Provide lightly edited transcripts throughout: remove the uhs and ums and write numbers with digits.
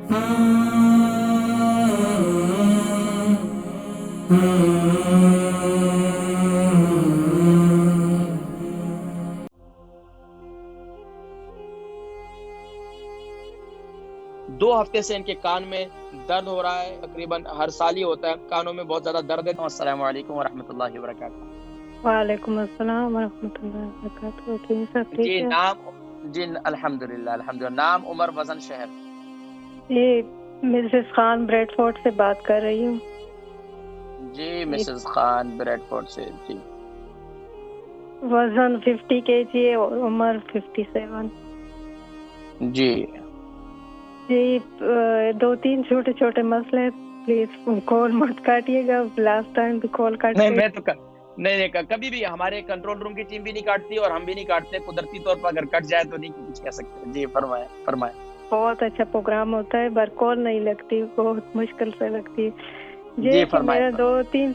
دو ہفتے سے ان کے کان میں درد ہو رہا ہے، تقریباً ہر سال ہی ہوتا ہے، کانوں میں بہت زیادہ درد ہے۔ السلام علیکم ورحمۃ اللہ وبرکاتہ۔ وعلیکم السلام ورحمۃ اللہ وبرکاتہ۔ حکیم صاحب جی ٹھیک ہے؟ جی الحمدللہ نام عمر، وزن شہر۔ جی مسز خان بریڈ فورٹ سے بات کر رہی ہوں۔ جی مسز خان بریڈ فورٹ سے۔ جی وزن 50 kg ہے اور عمر 57۔ جی جی دو تین چھوٹے چھوٹے مسئلے، پلیز کال مت کاٹیے گا، لاسٹ ٹائم بھی کال کاٹ نہیں، میں تو نہیں کبھی بھی ہمارے کنٹرول روم کی ٹیم بھی نہیں کاٹتی اور ہم بھی نہیں کاٹتے، قدرتی طور پر اگر کٹ جائے تو نہیں کچھ کہہ سکتے۔ جی فرمائیں۔ بہت اچھا پروگرام ہوتا ہے، پر کال نہیں لگتی، بہت مشکل سے لگتی ہے۔ جی کہ میرا دو تین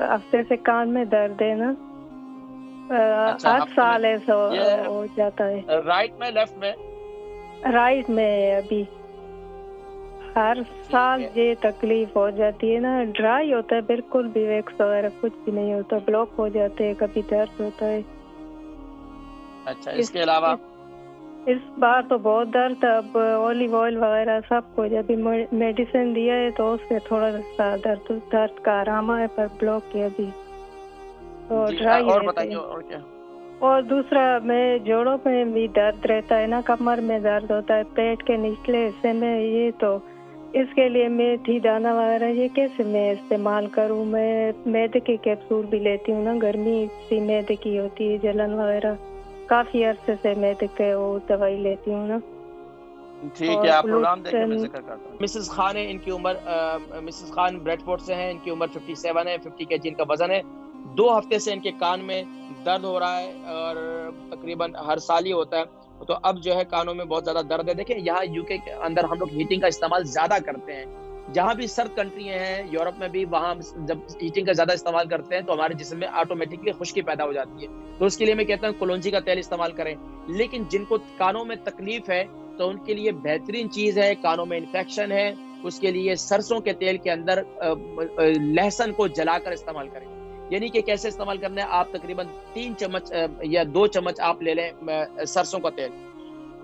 ہفتے سے کان میں درد ہے نا، 8 سال ایسا ہو جاتا ہے۔ رائٹ میں لیفٹ میں؟ رائٹ میں ابھی ہر سال یہ تکلیف ہو جاتی ہے نا، ڈرائی ہوتا ہے بالکل بھی، ویکس وغیرہ کچھ بھی نہیں ہوتا، بلاک ہو جاتے ہیں، کبھی درد ہوتا ہے۔ اچھا اس کے علاوہ؟ اس بار تو بہت درد، اب اولیو آئل وغیرہ سب کو ابھی میڈیسن دیا ہے تو اس سے تھوڑا سا درد کا آرام ہے، پر بلاک ہے ابھی تو ڈرائی اور رہتے بتائیے ہیں۔ اور کیا؟ اور دوسرا میں جوڑوں میں بھی درد رہتا ہے نا، کمر میں درد ہوتا ہے، پیٹ کے نچلے حصے میں، یہ تو اس کے لیے میتھی دانہ وغیرہ یہ کیسے میں استعمال کروں؟ میں میدے کی کیپسول بھی لیتی ہوں نا، گرمی سی میدے کی ہوتی ہے، جلن وغیرہ، کافی عرصے سے میدے کے وہ دوائی لیتی ہوں نا۔ ٹھیک ہے، آپ پروگرام دیکھیں، میں ذکر کرتا ہوں۔ مسز خان ہے، ان کی عمر، مسز خان بریڈ فورٹ سے ہیں، ان کی عمر 57 ہے، 50 kg ان کا وزن ہے۔ 2 ہفتے سے ان کے کان میں درد ہو رہا ہے اور تقریباً ہر سال ہی ہوتا ہے، تو اب جو ہے کانوں میں بہت زیادہ درد ہے۔ دیکھیں یہاں یو کے کے اندر ہم لوگ ہیٹنگ کا استعمال زیادہ کرتے ہیں، جہاں بھی سرد کنٹری ہیں یورپ میں بھی، وہاں جب ہیٹنگ کا زیادہ استعمال کرتے ہیں تو ہمارے جسم میں آٹومیٹکلی خشکی پیدا ہو جاتی ہے، تو اس کے لیے میں کہتا ہوں کلونجی کا تیل استعمال کریں۔ لیکن جن کو کانوں میں تکلیف ہے تو ان کے لیے بہترین چیز ہے، کانوں میں انفیکشن ہے، اس کے لیے سرسوں کے تیل کے اندر لہسن کو جلا کر استعمال کریں۔ یعنی کہ کیسے استعمال کرنا ہے، آپ تقریباً 3 چمچ یا 2 چمچ آپ لے لیں سرسوں کا تیل،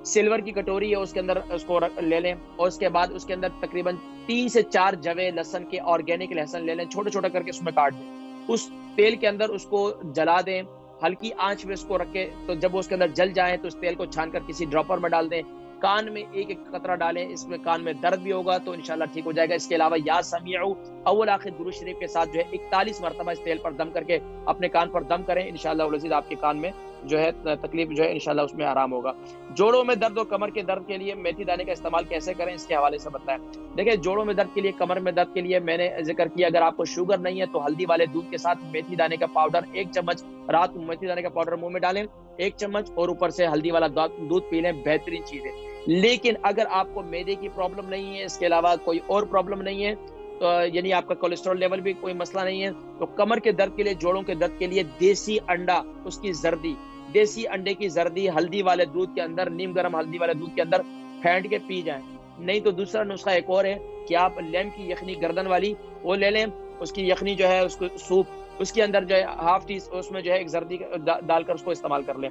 سلور کی کٹوری ہے اس کے اندر اس کو لے لیں، اور اس کے بعد اس کے اندر تقریباً 3 سے 4 جوے لہسن کے، آرگینک لہسن لے لیں، چھوٹا چھوٹا کر کے اس میں کاٹ دیں، اس تیل کے اندر اس کو جلا دیں، ہلکی آنچ میں اس کو رکھیں، تو جب وہ اس کے اندر جل جائیں تو اس تیل کو چھان کر کسی ڈراپر میں ڈال دیں، کان میں ایک ایک قطرہ ڈالیں، اس میں کان میں درد بھی ہوگا تو انشاءاللہ ٹھیک ہو جائے گا۔ اس کے علاوہ یا سمیعو اول آخر درود شریف کے ساتھ جو ہے 41 مرتبہ اس تیل پر دم کر کے اپنے کان پر دم کریں، انشاءاللہ العزیز آپ کے کان میں جو ہے تکلیف جو ہے انشاءاللہ اس میں آرام ہوگا۔ جوڑوں میں درد اور کمر کے درد کے لیے میتھی دانے کا استعمال کیسے کریں، اس کے حوالے سے بتائیں۔ دیکھیں جوڑوں میں درد کے لیے، کمر میں درد کے لیے میں نے ذکر کیا، اگر آپ کو شوگر نہیں ہے تو ہلدی والے دودھ کے ساتھ میتھی دانے کا پاؤڈر 1 چمچ، رات کو میتھی دانے کا پاؤڈر منہ میں ڈالیں 1 چمچ، اور اوپر سے ہلدی والا دودھ پی لیں، بہترین چیز ہے۔ لیکن اگر آپ کو معدے کی پرابلم نہیں ہے، اس کے علاوہ کوئی اور پرابلم نہیں ہے، تو یعنی آپ کا کولیسٹرول لیول بھی کوئی مسئلہ نہیں ہے، تو کمر کے درد کے لیے، جوڑوں کے درد کے لیے دیسی انڈا، اس کی زردی، دیسی انڈے کی زردی ہلدی والے دودھ کے اندر، نیم گرم ہلدی والے دودھ کے اندر پھینٹ کے پی جائیں۔ نہیں تو دوسرا نسخہ ایک اور ہے کہ آپ لیم کی یخنی گردن والی وہ لے لیں، اس کی یخنی جو ہے اس کو سوپ، اس کے اندر جو ہے ½ ٹی اس میں جو ہے ایک زردی ڈال کر اس کو استعمال کر لیں،